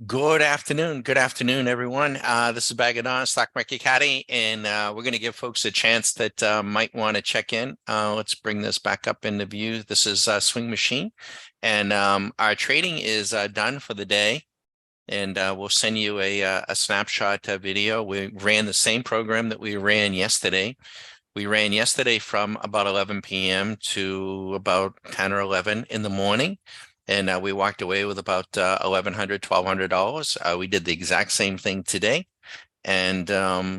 Good afternoon. Good afternoon, everyone. This is Bagadon, Stock Market Caddy, and we're going to give folks a chance that might want to check in. Let's bring this back up into view. This is Swing Machine, and our trading is done for the day, and we'll send you a snapshot video. We ran the same program that we ran yesterday. We ran yesterday from about 11 p.m. to about 10 or 11 in the morning. And we walked away with about $1,100, $1,200. We did the exact same thing today. And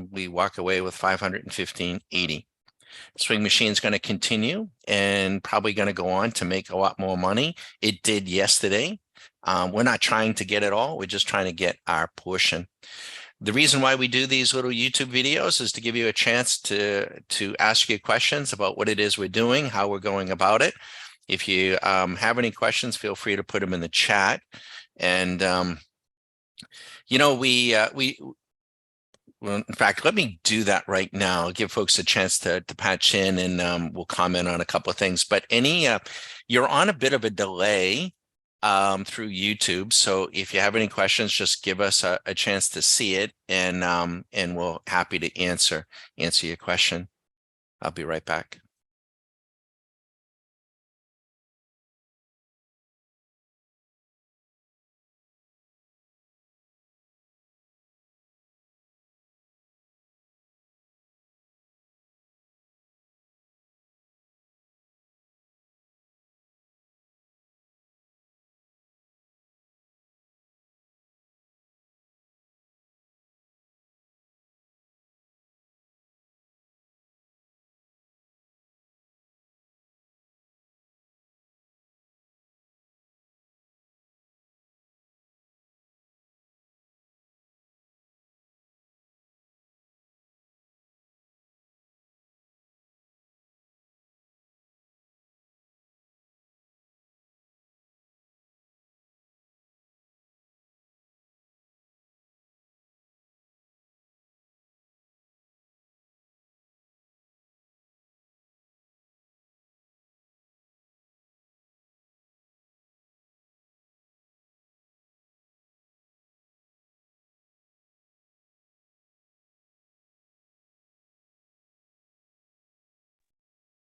we walk away with $515.80. Swing Machine is going to continue and probably going to go on to make a lot more money. It did yesterday. We're not trying to get it all. We're just trying to get our portion. The reason why we do these little YouTube videos is to give you a chance to ask you questions about what it is we're doing, how we're going about it. If you have any questions, feel free to put them in the chat. And well, in fact, let me do that right now. I'll give folks a chance to patch in, and we'll comment on a couple of things. But you're on a bit of a delay through YouTube. So if you have any questions, just give us a chance to see it, and we're happy to answer your question. I'll be right back.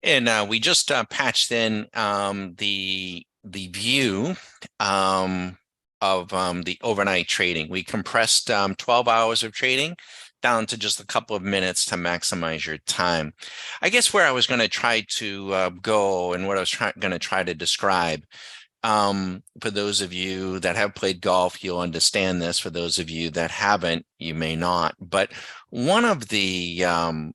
And we just patched in the view of the overnight trading. We compressed 12 hours of trading down to just a couple of minutes to maximize your time. I guess where I was going to try to go, and what I was going to try to describe, for those of you that have played golf, you'll understand this. For those of you that haven't, you may not. But one of the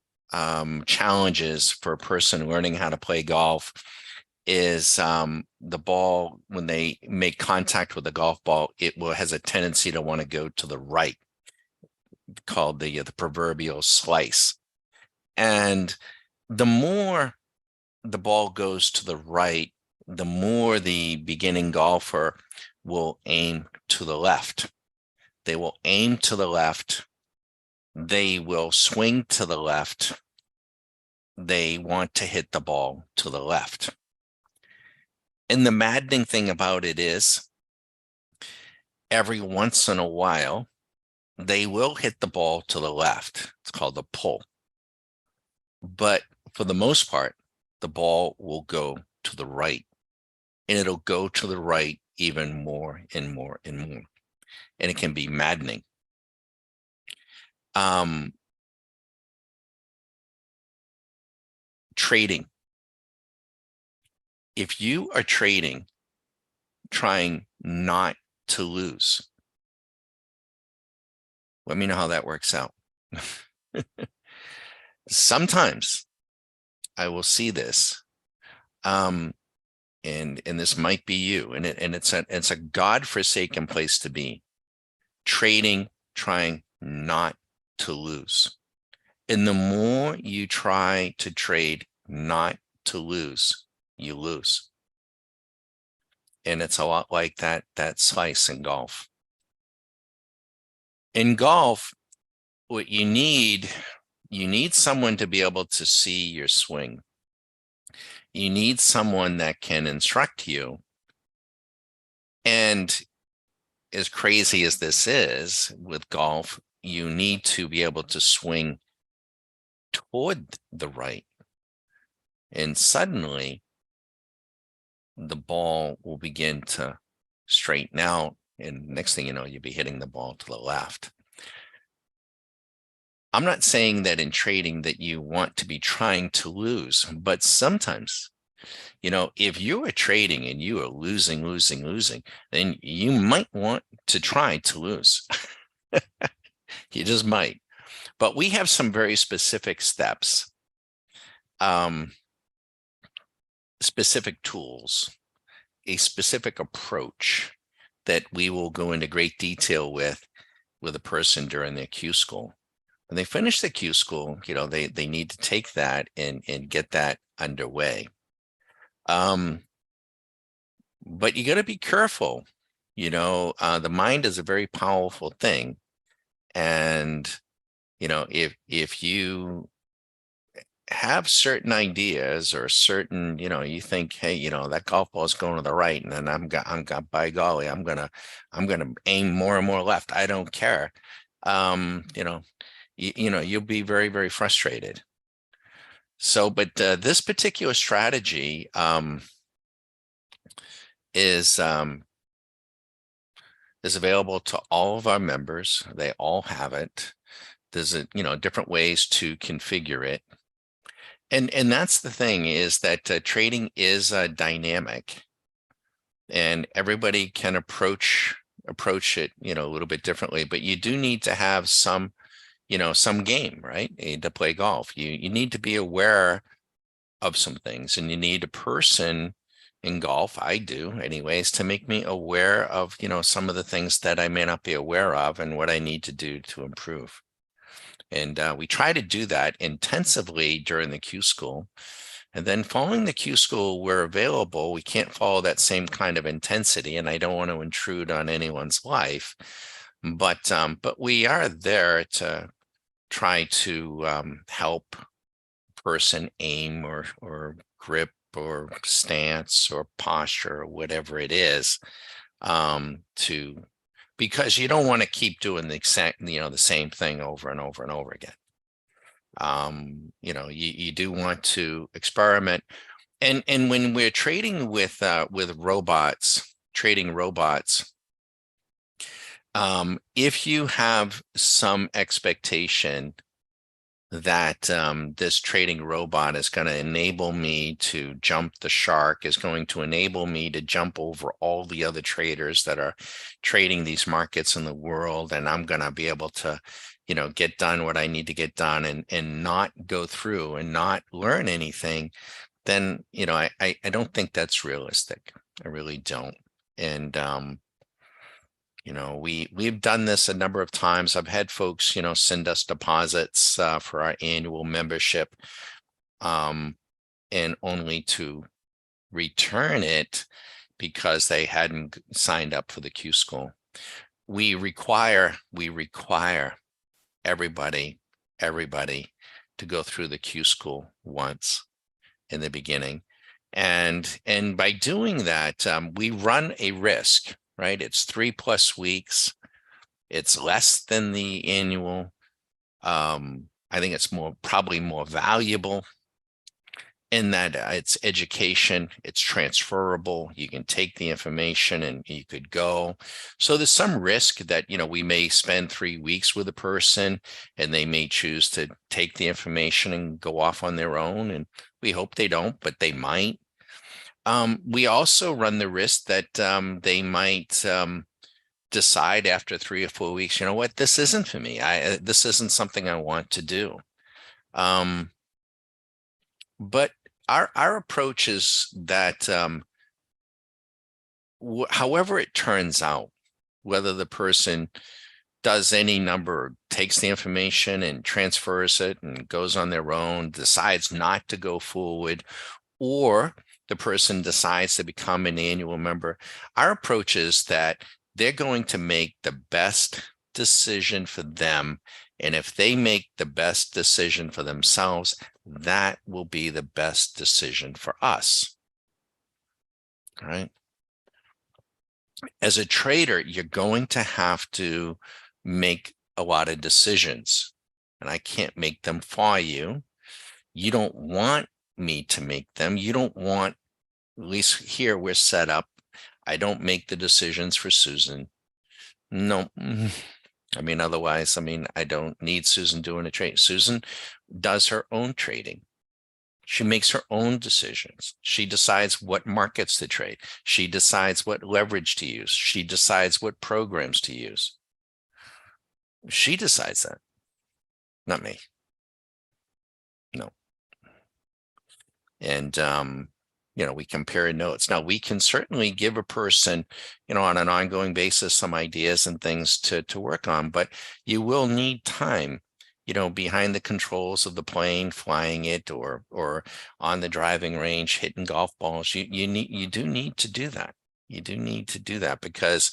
challenges for a person learning how to play golf is the ball, when they make contact with the golf ball, has a tendency to want to go to the right, called the proverbial slice. And the more the ball goes to the right, the more the beginning golfer will aim to the left. They will aim to the left. They will swing to the left. They want to hit the ball to the left. And the maddening thing about it is, every once in a while, they will hit the ball to the left. It's called a pull. But for the most part, the ball will go to the right. And it'll go to the right even more and more and more. And it can be maddening. Trading. If you are trading, trying not to lose, let me know how that works out. Sometimes I will see this, and this might be you, and it's a godforsaken place to be. Trading, trying not to lose. And the more you try to trade not to lose, you lose. And it's a lot like that slice in golf. In golf, what you need someone to be able to see your swing. You need someone that can instruct you. And as crazy as this is with golf, you need to be able to swing toward the right. And suddenly the ball will begin to straighten out. And next thing you know, you'll be hitting the ball to the left. I'm not saying that in trading that you want to be trying to lose, but sometimes, if you are trading and you are losing, then you might want to try to lose. You just might. But we have some very specific steps, specific tools, a specific approach that we will go into great detail with a person during their Q school. When they finish the Q school, they need to take that and get that underway. But you got to be careful. The mind is a very powerful thing. And, if you have certain ideas or certain, you think, hey, that golf ball is going to the right, and then by golly, I'm gonna aim more and more left. I don't care. You'll be very, very frustrated. So, but this particular strategy is available to all of our members. They all have it. There's different ways to configure it. And that's the thing, is that trading is dynamic, and everybody can approach it, a little bit differently, but you do need to have some game, right? To play golf. You need to be aware of some things, and you need a person in golf, I do anyways, to make me aware of, some of the things that I may not be aware of and what I need to do to improve. And we try to do that intensively during the Q school. And then following the Q school, where available, we can't follow that same kind of intensity, and I don't want to intrude on anyone's life. But we are there to try to help person aim or grip or stance or posture or whatever it is, because you don't want to keep doing the same thing over and over and over again. You do want to experiment, and when we're trading with robots, if you have some expectation that this trading robot is going to enable me to jump the shark, is going to enable me to jump over all the other traders that are trading these markets in the world, and I'm going to be able to, get done what I need to get done and not go through and not learn anything, then, I don't think that's realistic. I really don't. And, we've done this a number of times. I've had folks, send us deposits for our annual membership, and only to return it because they hadn't signed up for the Q school. We require everybody to go through the Q school once in the beginning. And by doing that, we run a risk. Right? It's 3+ weeks. It's less than the annual. I think it's probably more valuable in that it's education, it's transferable. You can take the information and you could go. So there's some risk that, we may spend 3 weeks with a person and they may choose to take the information and go off on their own. And we hope they don't, but they might. We also run the risk that they might decide after 3 or 4 weeks, you know what, this isn't for me. This isn't something I want to do. But our approach is that however it turns out, whether the person does any number, takes the information and transfers it and goes on their own, decides not to go forward, or the person decides to become an annual member, our approach is that they're going to make the best decision for them. And if they make the best decision for themselves, that will be the best decision for us. All right. as a trader, you're going to have to make a lot of decisions, and I can't make them for you. You don't want me to make them. You don't want, at least here we're set up. I don't make the decisions for Susan. No. I mean, otherwise, I mean, I don't need Susan doing a trade. Susan does her own trading. She makes her own decisions. She decides what markets to trade. She decides what leverage to use. She decides what programs to use. She decides that, not me. No. And we compare notes. Now, we can certainly give a person, on an ongoing basis, some ideas and things to work on, but you will need time, behind the controls of the plane, flying it, or on the driving range, hitting golf balls. You do need to do that. You do need to do that because,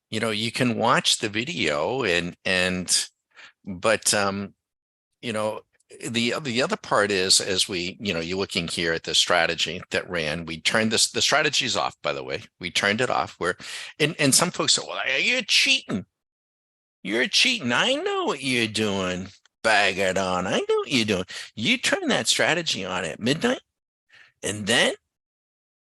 you can watch the video but the other part is, as you're looking here at the strategy that ran, we turned the strategy's off, by the way. We turned it off and some folks say, well, you're cheating. You're cheating. I know what you're doing. Bag it on. I know what you're doing. You turn that strategy on at midnight, and then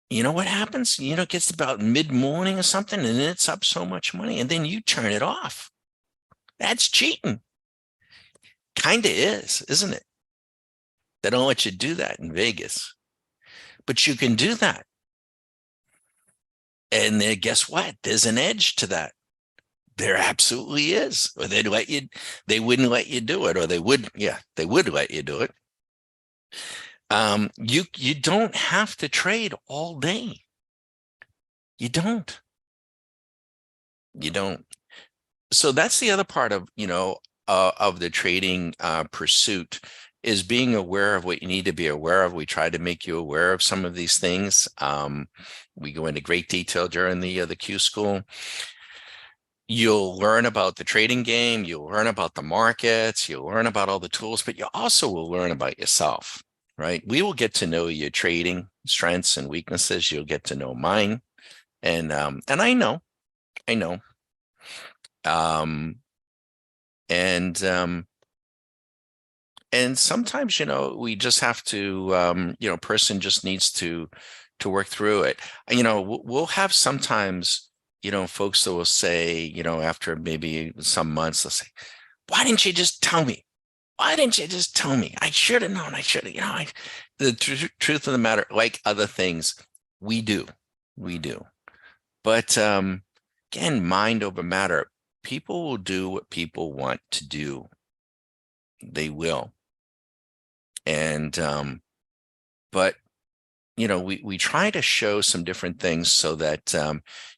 you know what happens? It gets about mid-morning or something, and it's up so much money, and then you turn it off. That's cheating. Kind of is, isn't it? They don't let you do that in Vegas, but you can do that. And then guess what? There's an edge to that. There absolutely is. Or they wouldn't let you do it, or they would let you do it. You don't have to trade all day. You don't. So that's the other part of the trading pursuit, is being aware of what you need to be aware of. We try to make you aware of some of these things. We go into great detail during the Q school. You'll learn about the trading game. You'll learn about the markets. You'll learn about all the tools, but you also will learn about yourself, right? We will get to know your trading strengths and weaknesses. You'll get to know mine. And I know. And sometimes, we just have to, person just needs to work through it. We'll have sometimes, folks that will say, after maybe some months, they'll say, why didn't you just tell me? Why didn't you just tell me? I should have known. I should have, the truth of the matter, like other things, we do. But again, mind over matter. People will do what people want to do. They will. And but we try to show some different things so that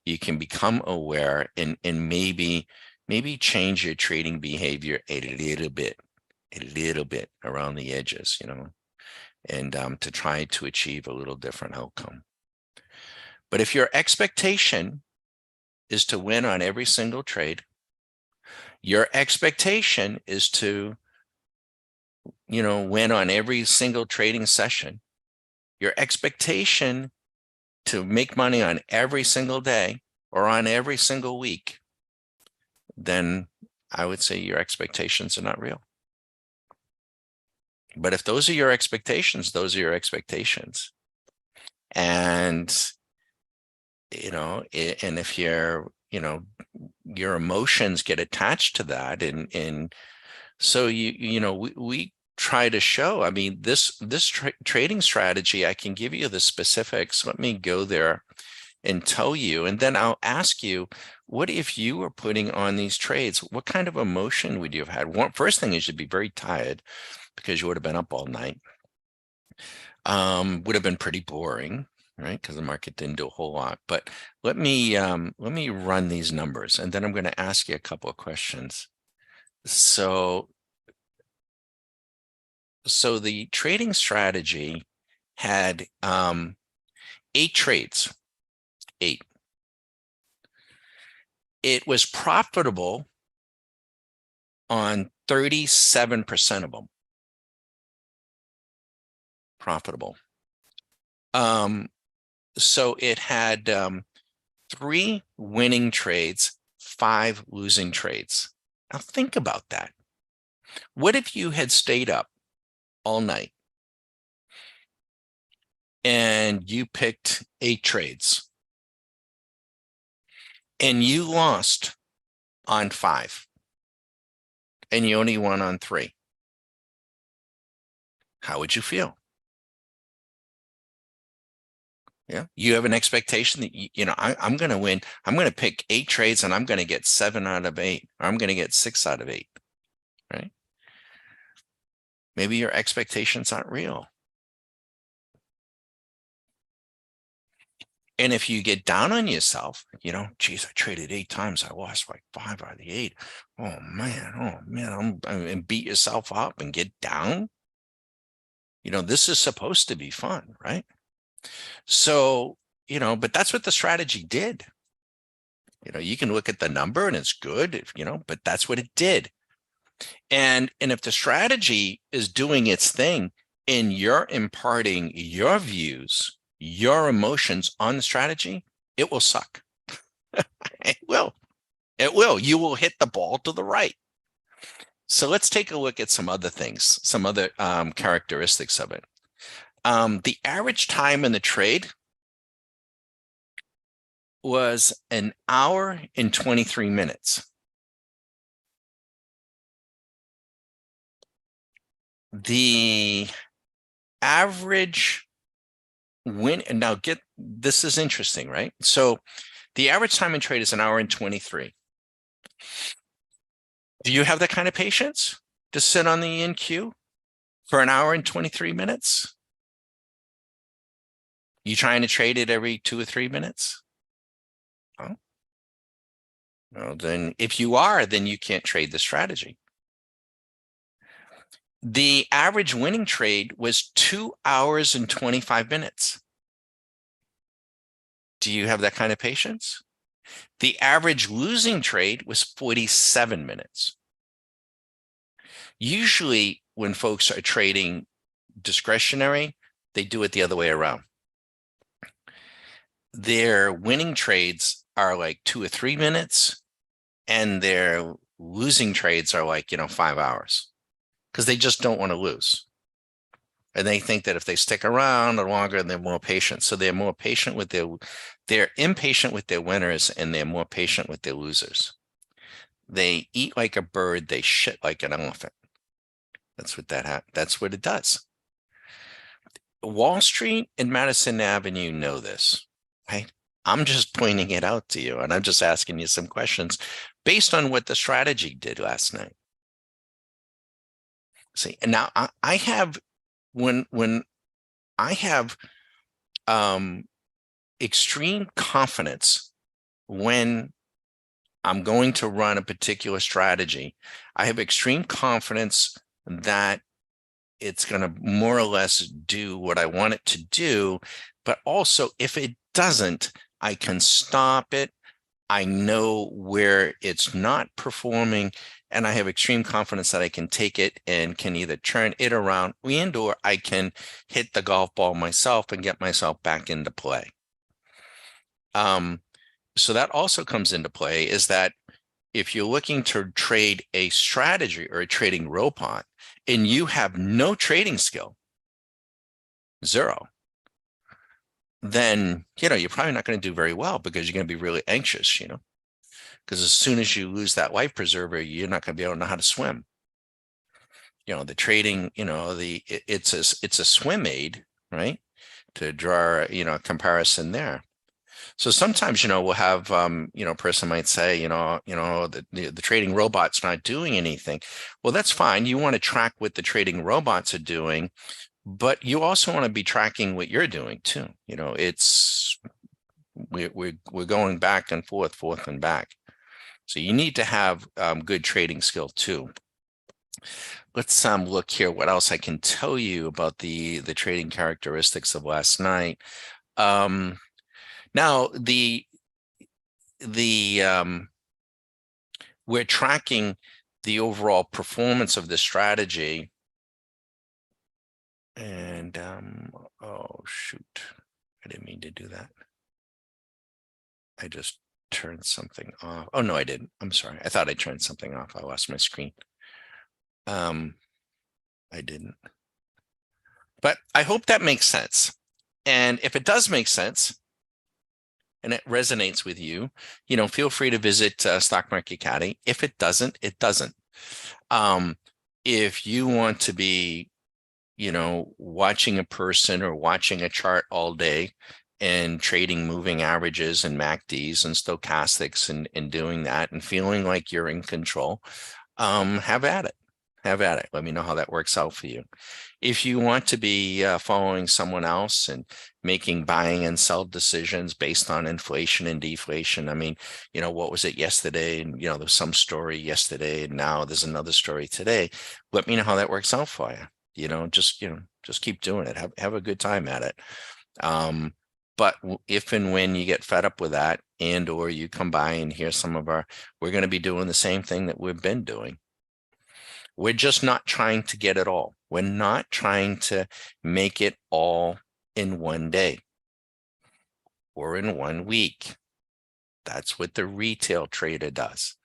you can become aware and maybe change your trading behavior a little bit around the edges, and to try to achieve a little different outcome. But if your expectation is to win on every single trade, your expectation is to win on every single trading session, your expectation to make money on every single day or on every single week, then I would say your expectations are not real. But if those are your expectations, those are your expectations. And, and if your emotions get attached to that, and so we try to show, I mean, this trading strategy, I can give you the specifics. Let me go there and tell you, and then I'll ask you, what if you were putting on these trades? What kind of emotion would you have had? First thing is, you'd be very tired because you would have been up all night. Would have been pretty boring, right? Because the market didn't do a whole lot. But let me run these numbers, and then I'm going to ask you a couple of questions. So the trading strategy had 8 trades. 8. It was profitable on 37% of them. Profitable. So it had 3 winning trades, 5 losing trades. Now think about that. What if you had stayed up all night and you picked 8 trades and you lost on 5 and you only won on 3? How would you feel? Yeah, you have an expectation that I'm going to win. I'm going to pick 8 trades and I'm going to get 7 out of 8, or I'm going to get 6 out of 8, right? Maybe your expectations aren't real. And if you get down on yourself, geez, I traded 8 times, I lost like 5 out of the 8. Oh man, and beat yourself up and get down. This is supposed to be fun, right? So, but that's what the strategy did. You can look at the number and it's good, but that's what it did. And if the strategy is doing its thing and you're imparting your views, your emotions on the strategy, it will suck. It will. It will. You will hit the ball to the right. So let's take a look at some other things, some other characteristics of it. The average time in the trade was 1 hour and 23 minutes. The average win, and now this is interesting, right? So the average time in trade is 1 hour and 23. Do you have that kind of patience to sit on the in queue for 1 hour and 23 minutes? You trying to trade it every 2 or 3 minutes? Oh, well, then if you are, then you can't trade the strategy. The average winning trade was 2 hours and 25 minutes. Do you have that kind of patience? The average losing trade was 47 minutes. Usually when folks are trading discretionary, they do it the other way around. Their winning trades are like 2 or 3 minutes, and their losing trades are like, 5 hours, because they just don't want to lose. And they think that if they stick around longer, they're more patient. So they're more patient with they're impatient with their winners, and they're more patient with their losers. They eat like a bird, they shit like an elephant. That's what it does. Wall Street and Madison Avenue know this, right? I'm just pointing it out to you, and I'm just asking you some questions based on what the strategy did last night. See, and now I have, when I have extreme confidence when I'm going to run a particular strategy, I have extreme confidence that it's going to more or less do what I want it to do. But also, if it doesn't, I can stop it. I know where it's not performing, and I have extreme confidence that I can take it and can either turn it around or I can hit the golf ball myself and get myself back into play. So that also comes into play, is that if you're looking to trade a strategy or a trading robot and you have no trading skill, 0, then, you're probably not going to do very well, because you're going to be really anxious, because as soon as you lose that life preserver, you're not going to be able to know how to swim. The trading, it's a swim aid, right? To draw, a comparison there. So sometimes, we'll have, a person might say, the trading robot's not doing anything. Well, that's fine. You want to track what the trading robots are doing, but you also want to be tracking what you're doing too. We're going back and forth and back. So you need to have good trading skill too. Let's look here what else I can tell you about the trading characteristics of last night. Now we're tracking the overall performance of the strategy, and oh shoot, I didn't mean to do that. I just turned something off. Oh, no, I didn't. I'm sorry. I thought I turned something off. I lost my screen. I didn't. But I hope that makes sense. And if it does make sense and it resonates with you, feel free to visit Stock Market Caddy. If it doesn't, it doesn't. If you want to be, watching a person or watching a chart all day and trading moving averages and MACDs and stochastics and doing that and feeling like you're in control, have at it. Have at it. Let me know how that works out for you. If you want to be following someone else and making buying and sell decisions based on inflation and deflation, I mean, what was it yesterday? And, there was some story yesterday and now there's another story today. Let me know how that works out for you. Just keep doing it. Have a good time at it. But if and when you get fed up with that and or you come by and hear we're going to be doing the same thing that we've been doing. We're just not trying to get it all. We're not trying to make it all in one day or in 1 week. That's what the retail trader does,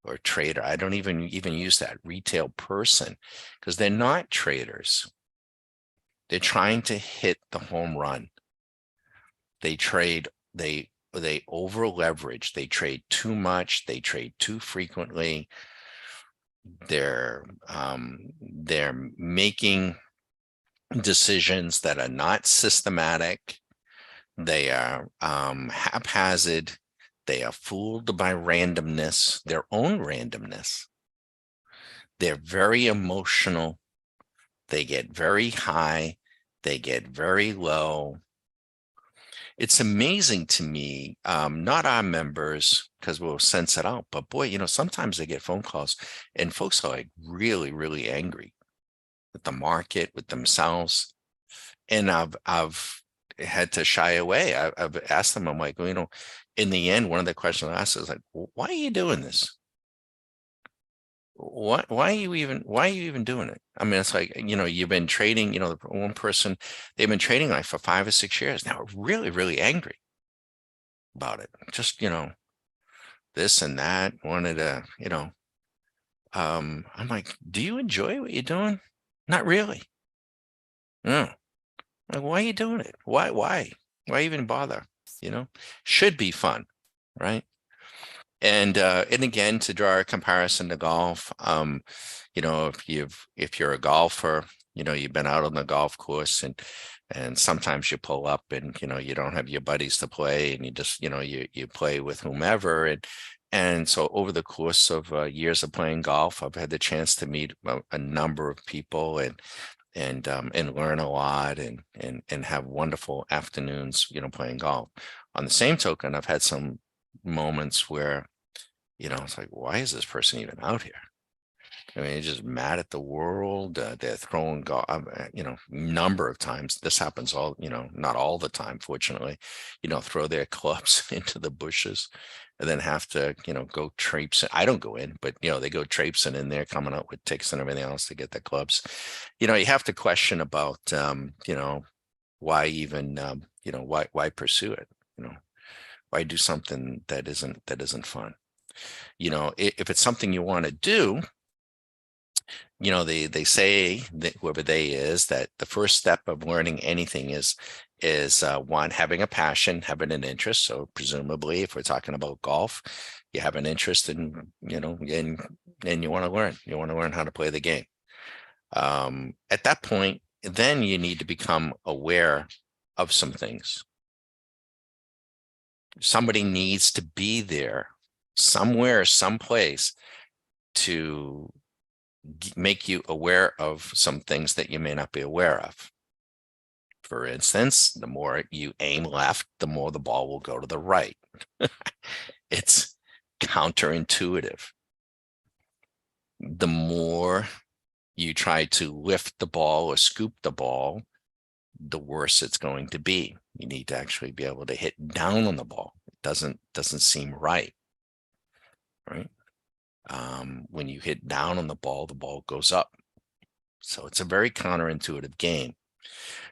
or trader. I don't even use that, retail person, because they're not traders. They're trying to hit the home run. They trade, they over leverage. They trade too much. They trade too frequently. They're making decisions that are not systematic. They are haphazard. They are fooled by randomness, their own randomness. They're very emotional. They get very high. They get very low. It's amazing to me, not our members, because we'll sense it out, but boy, sometimes they get phone calls and folks are like really, really angry with the market, with themselves. And I've had to shy away. I've asked them, I'm like, in the end, one of the questions I asked is like, why are you doing this? Why are you even doing it? I mean, it's like, you've been trading, the one person, they've been trading like for 5 or 6 years now, really, really angry about it. Just, this and that, wanted to, I'm like, do you enjoy what you're doing? Not really. No. Like, why are you doing it? Why even bother? Should be fun, right? And again, to draw a comparison to golf, if you're a golfer, you've been out on the golf course and sometimes you pull up and you don't have your buddies to play and you just you play with whomever and so over the course of years of playing golf, I've had the chance to meet a number of people and learn a lot and have wonderful afternoons, playing golf. On the same token, I've had some moments where, it's like, why is this person even out here? I mean, they're just mad at the world. They're throwing golf, number of times. This happens not all the time, fortunately, throw their clubs into the bushes and then have to, go traipsing. I don't go in, but, they go traipsing in there, coming out with ticks and everything else to get the clubs. You have to question about, why even, why pursue it? Why do something that isn't fun? If it's something you want to do, they say that whoever they is that the first step of learning anything is one, having a passion, having an interest. So presumably, if we're talking about golf, you have an interest in, and you want to learn how to play the game. At that point, then you need to become aware of some things. Somebody needs to be there somewhere, someplace to make you aware of some things that you may not be aware of. For instance, the more you aim left, the more the ball will go to the right. It's counterintuitive. The more you try to lift the ball or scoop the ball, the worse it's going to be. You need to actually be able to hit down on the ball. It doesn't seem right. When you hit down on the ball goes up. So it's a very counterintuitive game.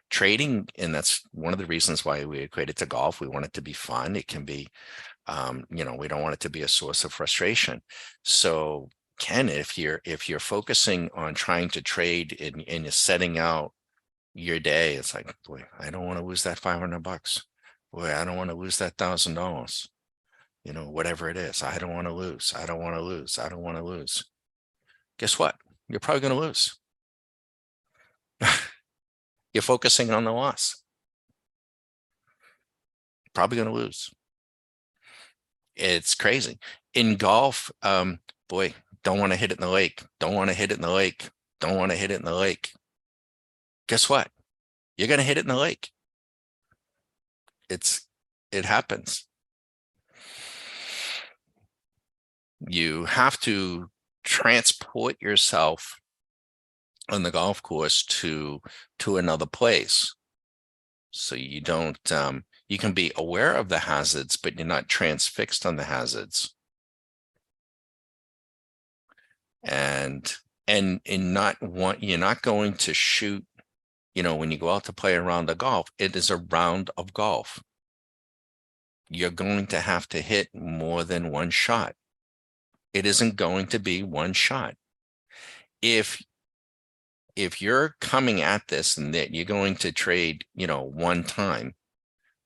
Trading, and that's one of the reasons why we equate to golf. We want it to be fun. It can be, we don't want it to be a source of frustration. So Ken, if you're focusing on trying to trade and you're setting out your day, it's like, boy, I don't want to lose that $500. Boy, I don't want to lose that $1,000. Whatever it is, I don't want to lose. I don't want to lose. I don't want to lose. Guess what? You're probably going to lose. You're focusing on the loss. Probably going to lose. It's crazy. In golf, boy, don't want to hit it in the lake. Don't want to hit it in the lake. Don't want to hit it in the lake. Guess what? You're going to hit it in the lake. It happens. You have to transport yourself on the golf course to another place. So you don't, you can be aware of the hazards, but you're not transfixed on the hazards. And you're not going to shoot, when you go out to play a round of golf, it is a round of golf. You're going to have to hit more than one shot. It isn't going to be one shot. If you're coming at this and that you're going to trade, one time,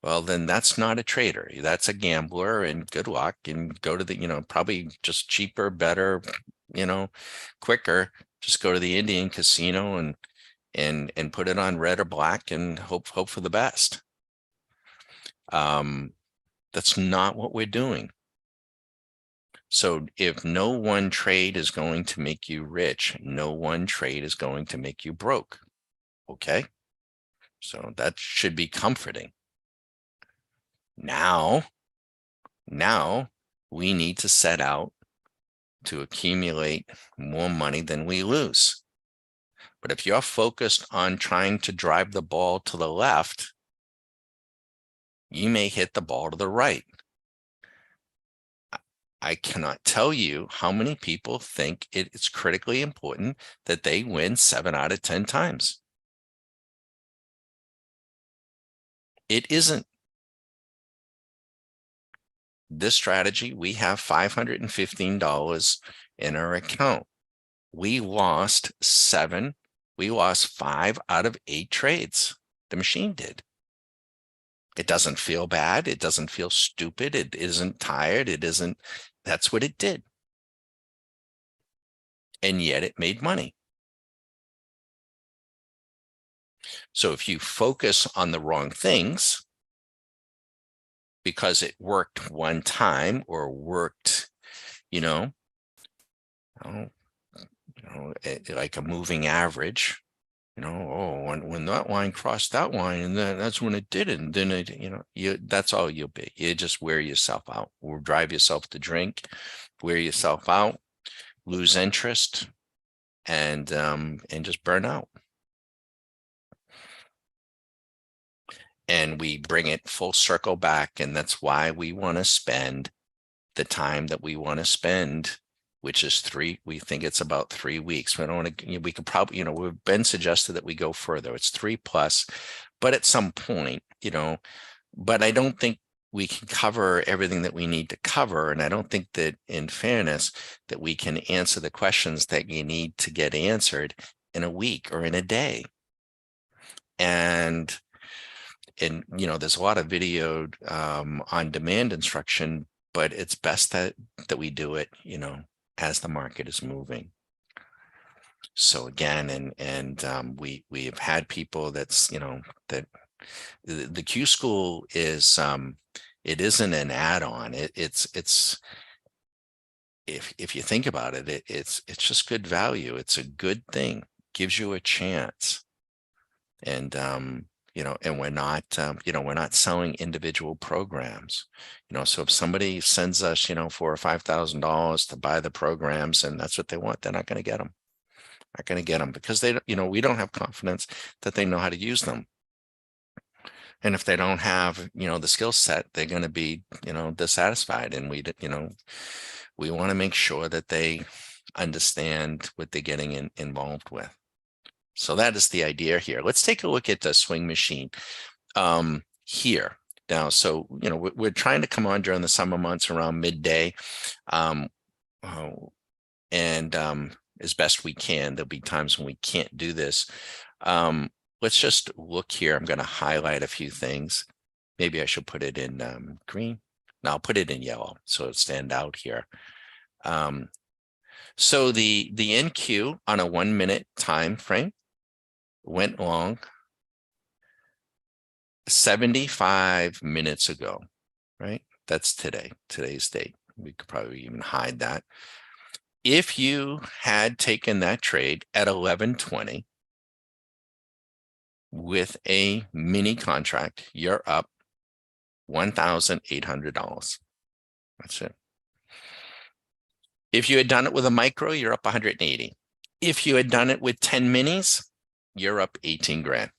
well, then that's not a trader. That's a gambler, and good luck, and go to the, probably just cheaper, better, quicker. Just go to the Indian casino and put it on red or black and hope for the best. That's not what we're doing. So if no one trade is going to make you rich, no one trade is going to make you broke. Okay. So that should be comforting. Now we need to set out to accumulate more money than we lose. But if you're focused on trying to drive the ball to the left, you may hit the ball to the right. I cannot tell you how many people think it's critically important that they win 7 out of 10 times. It isn't. This strategy, we have $515 in our account. We lost 5 out of 8 trades. The machine did. It doesn't feel bad. It doesn't feel stupid. It isn't tired. That's what it did. And yet it made money. So if you focus on the wrong things, because it worked one time or worked, like a moving average, when that line crossed that line, and then that's when it did it. And then that's all you'll be. You just wear yourself out, or drive yourself to drink, wear yourself out, lose interest, and just burn out. And we bring it full circle back. And that's why we want to spend the time that we want to spend, which is we think it's about 3 weeks. We don't want to, we could probably, we've been suggested that we go further. It's 3+, but at some point, but I don't think we can cover everything that we need to cover. And I don't think that, in fairness, that we can answer the questions that you need to get answered in a week or in a day. And there's a lot of video on demand instruction, but it's best that we do it, as the market is moving. So again, we have had people that's, that the Q School is, it isn't an add-on. It's if you think about it, it's just good value. It's a good thing, gives you a chance. And and we're not selling individual programs. So if somebody sends us, $4,000 or $5,000 to buy the programs, and that's what they want, they're not going to get them. Not going to get them because we don't have confidence that they know how to use them. And if they don't have, the skill set, they're going to be, dissatisfied. And we want to make sure that they understand what they're getting involved with. So that is the idea here. Let's take a look at the swing machine here. Now, so, we're trying to come on during the summer months around midday. And as best we can. There'll be times when we can't do this. Let's just look here. I'm going to highlight a few things. Maybe I should put it in green. No, I'll put it in yellow so it'll stand out here. So the NQ on a 1 minute time frame went long 75 minutes ago, right? That's today's date. We could probably even hide that. If you had taken that trade at 11:20 with a mini contract, you're up $1,800. That's it. If you had done it with a micro, you're up 180. If you had done it with 10 minis, you're up 18 grand.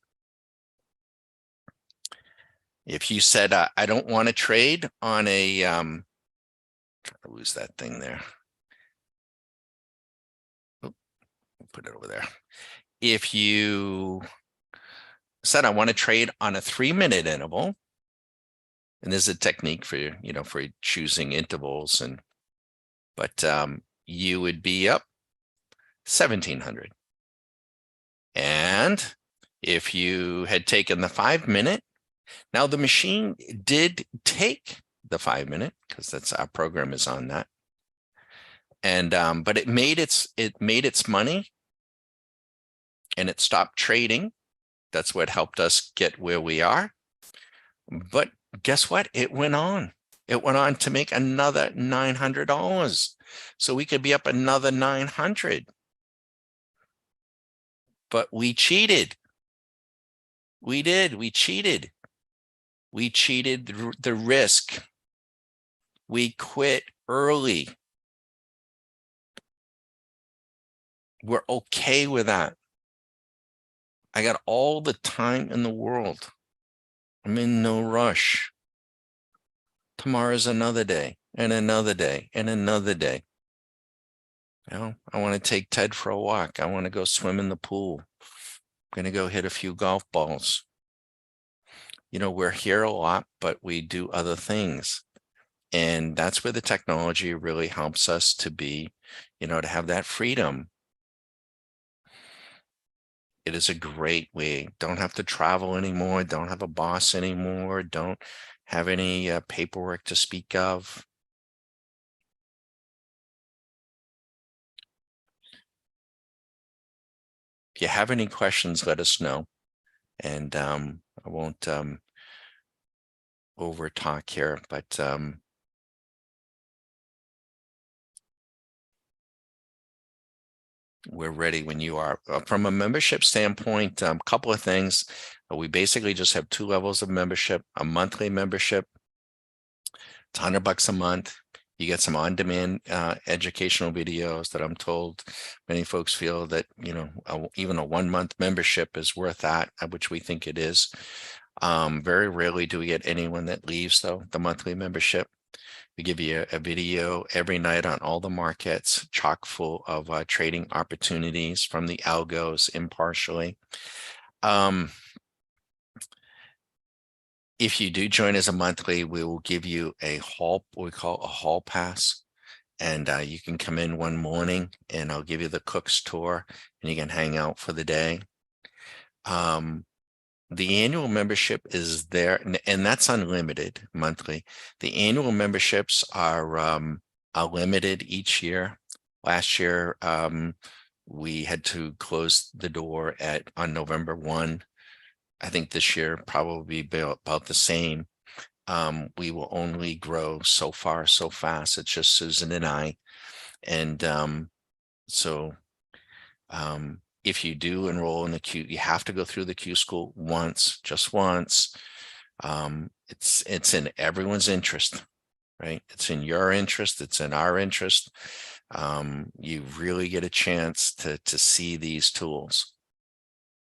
If you said, I don't want to trade on a, trying to lose that thing there. Put it over there. If you said, I want to trade on a 3-minute interval, and there's a technique for, for choosing intervals, but you would be up 1,700. And if you had taken the 5-minute, now the machine did take the 5-minute because that's our program is on that. And but it made its money and it stopped trading. That's what helped us get where we are. But guess what? It went on. It went on to make another $900. So we could be up another 900. But we cheated. We did. We cheated. We cheated the risk. We quit early. We're okay with that. I got all the time in the world. I'm in no rush. Tomorrow's another day and another day and another day. I want to take Ted for a walk. I want to go swim in the pool. I'm going to go hit a few golf balls. We're here a lot, but we do other things. And that's where the technology really helps us to be, to have that freedom. It is a great way. Don't have to travel anymore. Don't have a boss anymore. Don't have any paperwork to speak of. If you have any questions, let us know. And I won't over talk here, but we're ready when you are. From a membership standpoint, a couple of things. We basically just have 2 levels of membership: a monthly membership. It's $100 a month. You get some on-demand educational videos that I'm told many folks feel that, even a 1-month membership is worth that, which we think it is. Very rarely do we get anyone that leaves, though, the monthly membership. We give you a video every night on all the markets, chock full of trading opportunities from the algos impartially. If you do join as a monthly, we will give you what we call a hall pass. And you can come in one morning and I'll give you the cook's tour and you can hang out for the day. The annual membership is there, and that's unlimited monthly. The annual memberships are limited each year. Last year, we had to close the door on November 1. I think this year probably be about the same. We will only grow so far, so fast. It's just Susan and I. And if you do enroll in the Q, you have to go through the Q school just once. It's in everyone's interest, right? It's in your interest. It's in our interest. You really get a chance to see these tools,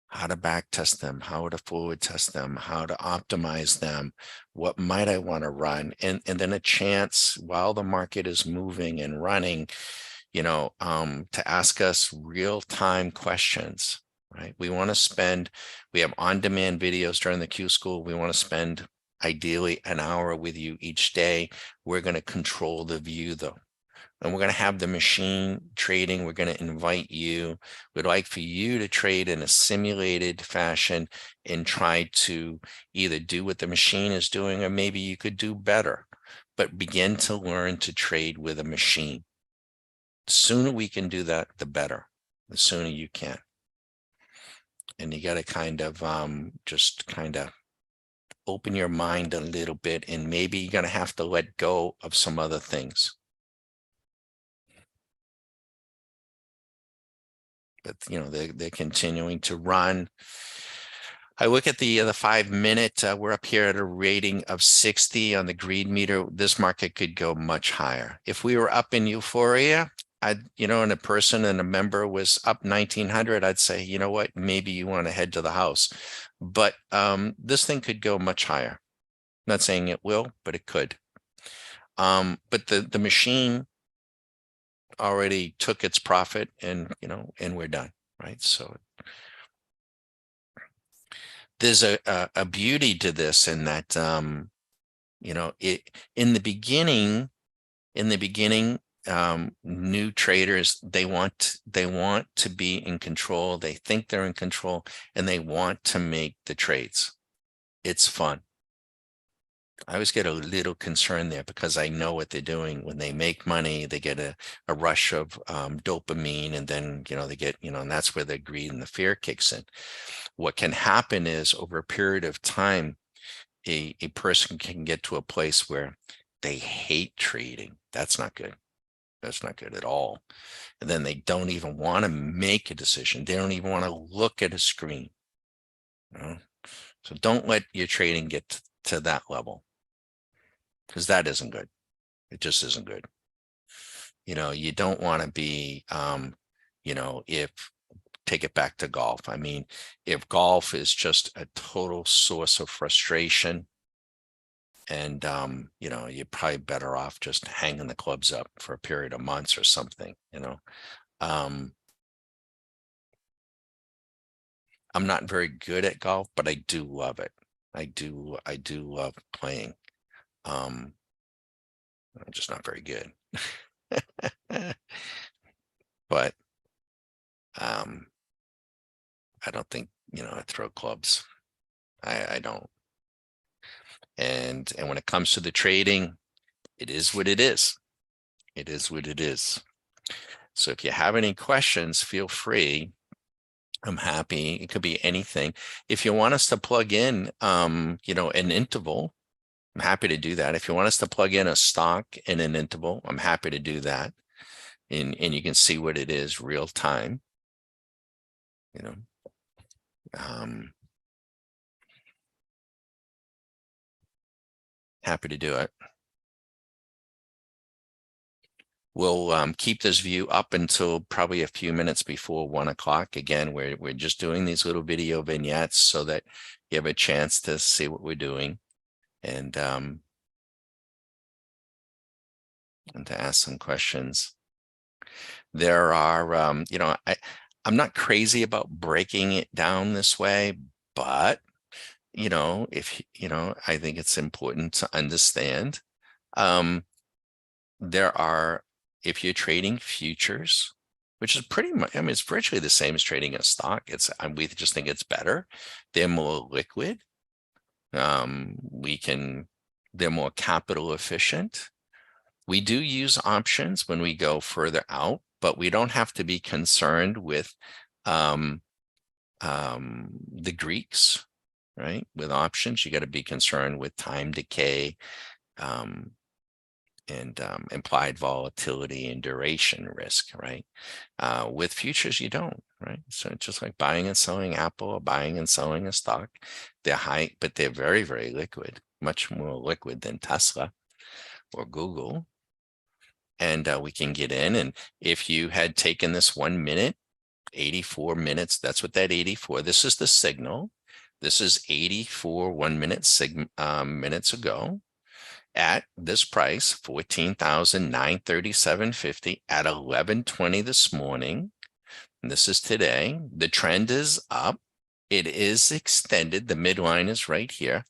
how to back test them, how to forward test them, how to optimize them, what might I want to run, and then a chance while the market is moving and running, to ask us real-time questions, right? We have on-demand videos during the Q School. We want to spend ideally an hour with you each day. We're going to control the view though. And we're going to have the machine trading. We're going to invite you. We'd like for you to trade in a simulated fashion and try to either do what the machine is doing, or maybe you could do better, but begin to learn to trade with a machine. The sooner we can do that, the better. The sooner you can. And you got to kind of just kind of open your mind a little bit, and maybe you're going to have to let go of some other things. But they're continuing to run. I look at the 5 minute. We're up here at a rating of 60 on the greed meter. This market could go much higher. If we were up in euphoria, and a person and a member was up 1900, I'd say, you know what, maybe you want to head to the house. But this thing could go much higher. I'm not saying it will, but it could. But the machine already took its profit, and we're done, right? So there's a beauty to this, in that in the beginning new traders, they want to be in control. They think they're in control, and they want to make the trades. It's fun. I always get a little concerned there, because I know what they're doing. When they make money, they get a rush of dopamine, and then they get and that's where the greed and the fear kicks in. What can happen is, over a period of time, a person can get to a place where they hate trading. That's not good. That's not good at all. And then they don't even want to make a decision. They don't even want to look at a screen. So don't let your trading get to that level, because that isn't good. It just isn't good. You don't want to be, if take it back to golf. I mean, if golf is just a total source of frustration, and you're probably better off just hanging the clubs up for a period of months or something. I'm not very good at golf, but I do love it. I do love playing. I'm just not very good. But I don't think I throw clubs. I don't. And when it comes to the trading, it is what it is. It is what it is. So if you have any questions, feel free. I'm happy. It could be anything. If you want us to plug in, an interval, I'm happy to do that. If you want us to plug in a stock in an interval, I'm happy to do that. And you can see what it is real time. Happy to do it. We'll keep this view up until probably a few minutes before 1 o'clock. Again, we're just doing these little video vignettes so that you have a chance to see what we're doing, and to ask some questions. There are, I'm not crazy about breaking it down this way, but if I think it's important to understand. There are, if you're trading futures, which is pretty much, it's virtually the same as trading a stock. We just think it's better. They're more liquid. They're more capital efficient. We do use options when we go further out, but we don't have to be concerned with the Greeks, right? With options, you got to be concerned with time decay, and implied volatility and duration risk, right? With futures, you don't, right? So it's just like buying and selling Apple, or buying and selling a stock. They're high, but they're very, very liquid, much more liquid than Tesla or Google. And we can get in. And if you had taken this 1 minute, 84 minutes, that's what that 84, this is the signal. This is 84 1 minute minutes ago. At this price, 14,937.50 at 11:20 this morning. And this is today. The trend is up. It is extended. The midline is right here.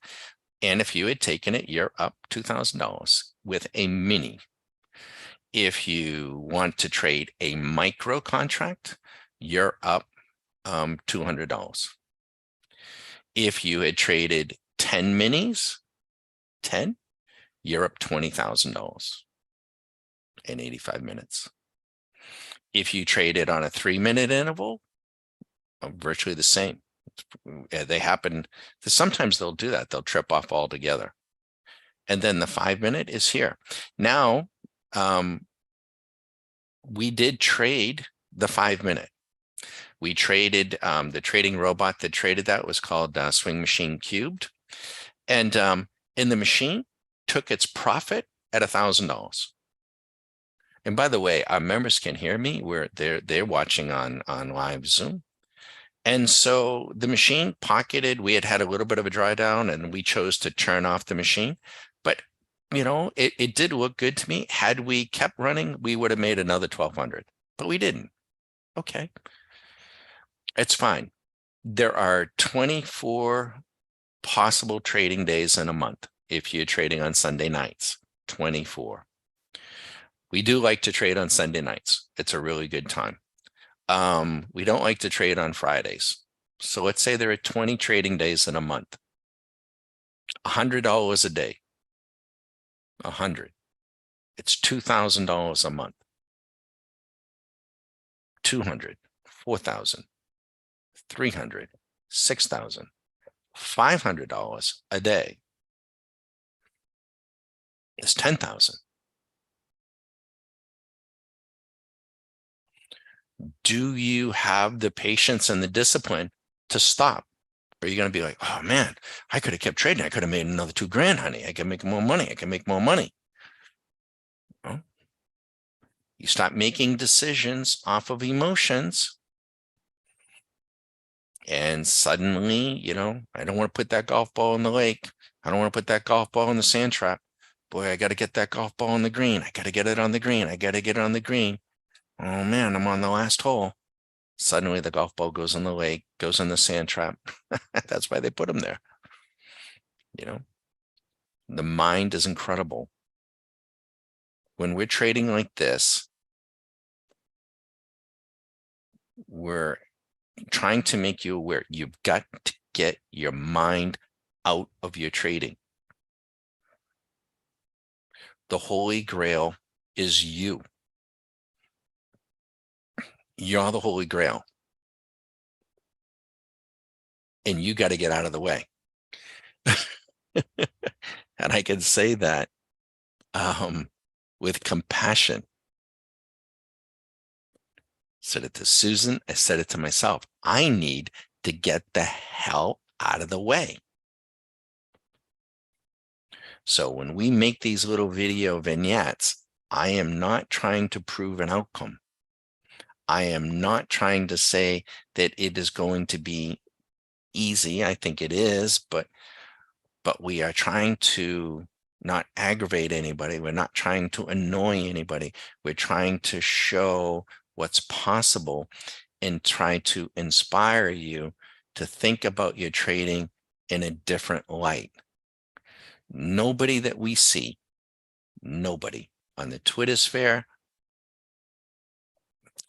And if you had taken it, you're up $2,000 with a mini. If you want to trade a micro contract, you're up $200. If you had traded 10 minis, 10, you're up $20,000 in 85 minutes. If you traded on a 3-minute interval, virtually the same. They happen, sometimes they'll do that. They'll trip off altogether. And then the 5-minute is here. Now, we did trade the 5-minute. We traded the trading robot that traded that was called Swing Machine Cubed. And the machine took its profit at $1,000. And by the way, our members can hear me. They're watching on live Zoom. And so the machine pocketed, we had a little bit of a drawdown and we chose to turn off the machine. But, you know, it did look good to me. Had we kept running, we would have made another 1,200, but we didn't. Okay. It's fine. There are 24 possible trading days in a month if you're trading on Sunday nights, 24. We do like to trade on Sunday nights. It's a really good time. We don't like to trade on Fridays. So let's say there are 20 trading days in a month. $100 a day. 100. It's $2,000 a month. 200, 4,000, 300, 6,000, $500 a day is 10,000. Do you have the patience and the discipline to stop? Or are you going to be like, oh man, I could have kept trading. I could have made another $2,000, honey. I can make more money. I can make more money. Well, you stop making decisions off of emotions. And suddenly, you know, I don't want to put that golf ball in the lake. I don't want to put that golf ball in the sand trap. Boy, I got to get that golf ball on the green. I got to get it on the green. I got to get it on the green. Oh man, I'm on the last hole. Suddenly the golf ball goes in the lake, goes in the sand trap. That's why they put them there. You know, the mind is incredible. When we're trading like this, we're trying to make you aware. You've got to get your mind out of your trading. The Holy Grail is you. You're the Holy Grail. And you got to get out of the way. And I can say that with compassion. I said it to Susan. I said it to myself. I need to get the hell out of the way. So when we make these little video vignettes, I am not trying to prove an outcome. I am not trying to say that it is going to be easy. I think it is, but we are trying to not aggravate anybody. We're not trying to annoy anybody. We're trying to show what's possible and try to inspire you to think about your trading in a different light. Nobody that we see, nobody on the Twitter sphere,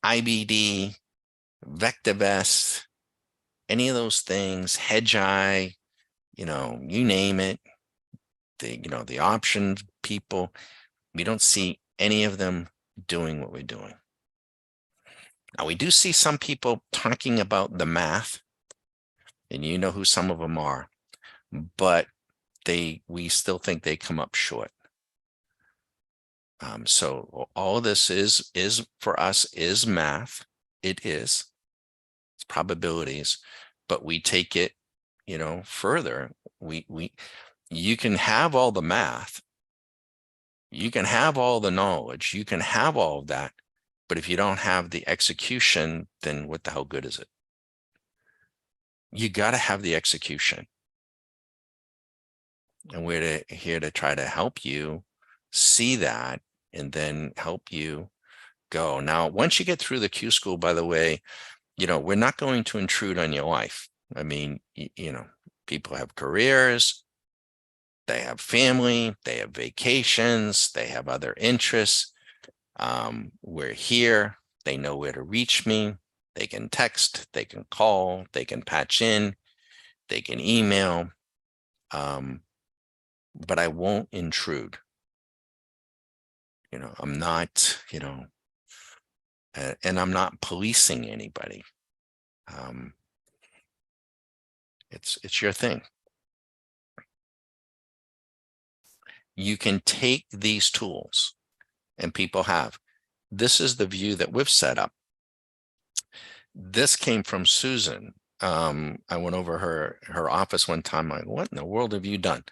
IBD, VectorVest, any of those things, HedgeEye, you know, you name it, the option people, we don't see any of them doing what we're doing. Now, we do see some people talking about the math, and you know who some of them are, but we still think they come up short. So all of this is for us is math. It is. It's probabilities, but we take it, you know, further. You can have all the math. You can have all the knowledge. You can have all of that. But if you don't have the execution, then what the hell good is it? You got to have the execution. And we're here to try to help you see that and then help you go. Now, once you get through the Q school, by the way, we're not going to intrude on your life. I mean, people have careers, they have family, they have vacations, they have other interests. We're here. They know where to reach me. They can text, they can call, they can patch in, they can email. But I won't intrude. I'm not, and I'm not policing anybody. It's your thing. You can take these tools, and people have. This is the view that we've set up. This came from Susan. I went over her office one time. I'm like, what in the world have you done?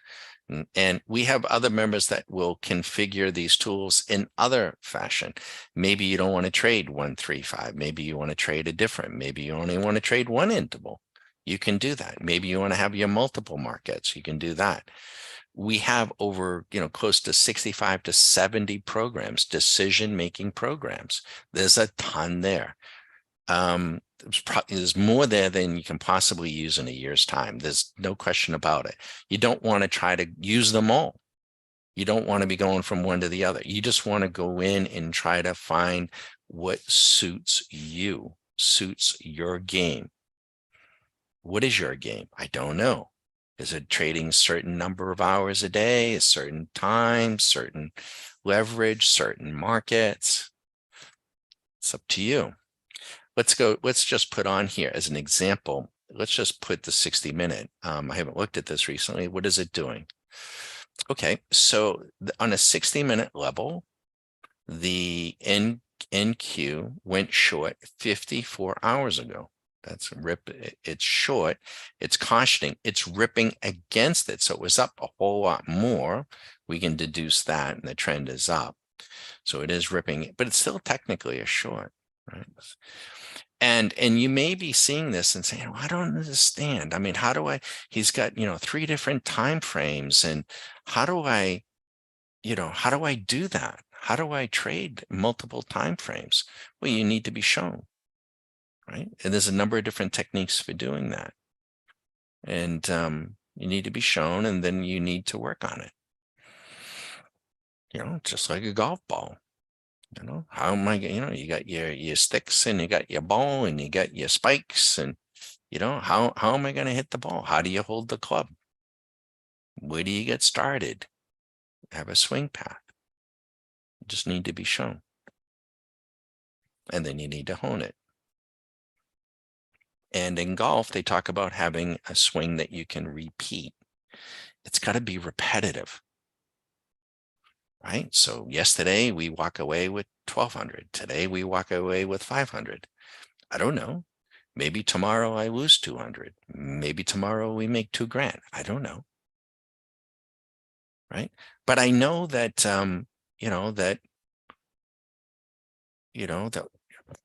And we have other members that will configure these tools in other fashion. Maybe you don't want to trade 135. Maybe you want to trade a different. Maybe you only want to trade one interval. You can do that. Maybe you want to have your multiple markets. You can do that. We have over, close to 65 to 70 programs, decision-making programs. There's a ton there. There's more there than you can possibly use in a year's time. There's no question about it. You don't want to try to use them all. You don't want to be going from one to the other. You just want to go in and try to find what suits you, suits your game. What is your game? I don't know. Is it trading a certain number of hours a day, a certain time, certain leverage, certain markets? It's up to you. Let's just put on here as an example. Let's just put the 60-minute. I haven't looked at this recently. What is it doing? Okay, so on a 60-minute level, the NQ went short 54 hours ago. That's a rip. It's short. It's cautioning. It's ripping against it. So it was up a whole lot more. We can deduce that, and the trend is up. So it is ripping, but it's still technically a short, right? And you may be seeing this and saying, well, I don't understand. I mean, how do I, he's got, 3 different time frames, and how do I do that? How do I trade multiple time frames? Well, you need to be shown, right? And there's a number of different techniques for doing that. And you need to be shown, and then you need to work on it. Just like a golf ball. How am I, you got your sticks, and you got your ball, and you got your spikes, and how am I going to hit the ball? How do you hold the club? Where do you get started? Have a swing path. You just need to be shown. And then you need to hone it. And in golf, they talk about having a swing that you can repeat. It's got to be repetitive. Right? So yesterday we walk away with 1,200. Today we walk away with 500. I don't know. Maybe tomorrow I lose 200. Maybe tomorrow we make $2,000. I don't know. Right? But I know that, that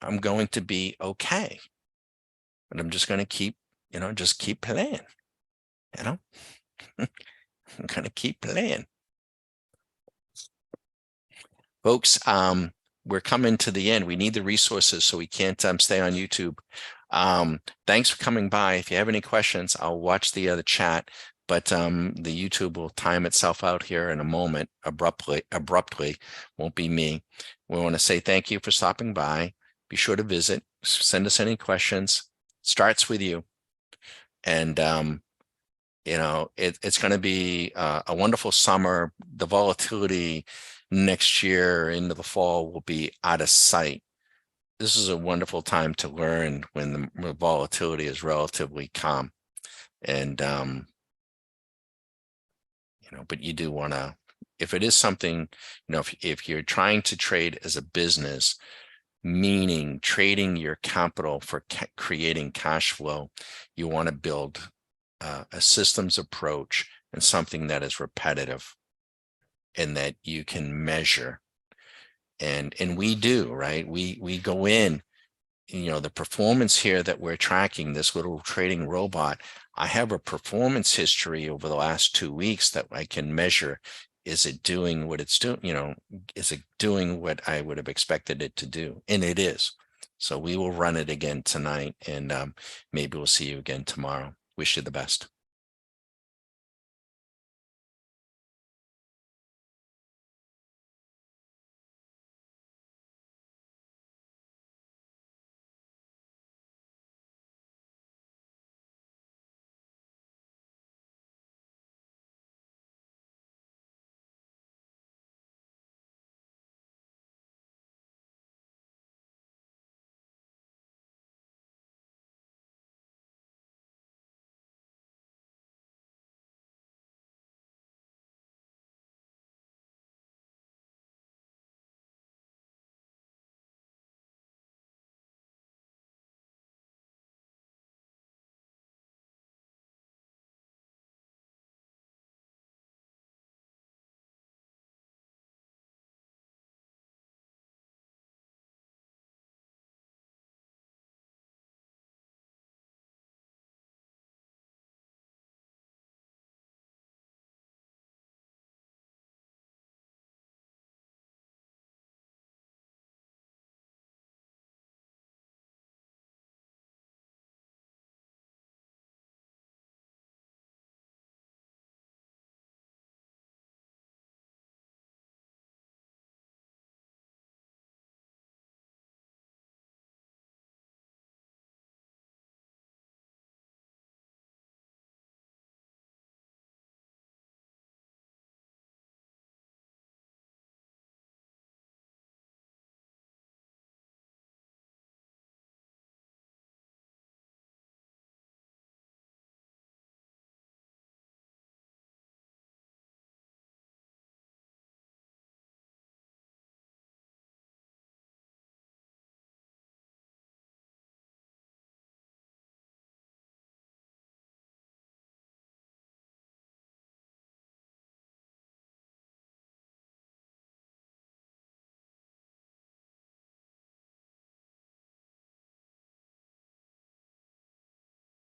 I'm going to be okay. But I'm just going to keep, just keep playing. I'm going to keep playing. Folks, we're coming to the end. We need the resources, so we can't stay on YouTube. Thanks for coming by. If you have any questions, I'll watch the chat, but the YouTube will time itself out here in a moment, abruptly, won't be me. We want to say thank you for stopping by. Be sure to visit, send us any questions. Starts with you. And it's going to be a wonderful summer. The volatility next year into the fall will be out of sight. This is a wonderful time to learn when the volatility is relatively calm. And, but you do want to, if it is something, if you're trying to trade as a business, meaning trading your capital for creating cash flow, you want to build a systems approach and something that is repetitive and that you can measure. And we do, right? We go in, the performance here that we're tracking, this little trading robot, I have a performance history over the last 2 weeks that I can measure is it doing what it's doing? Is it doing what I would have expected it to do? And it is. So we will run it again tonight, and maybe we'll see you again tomorrow. Wish you the best.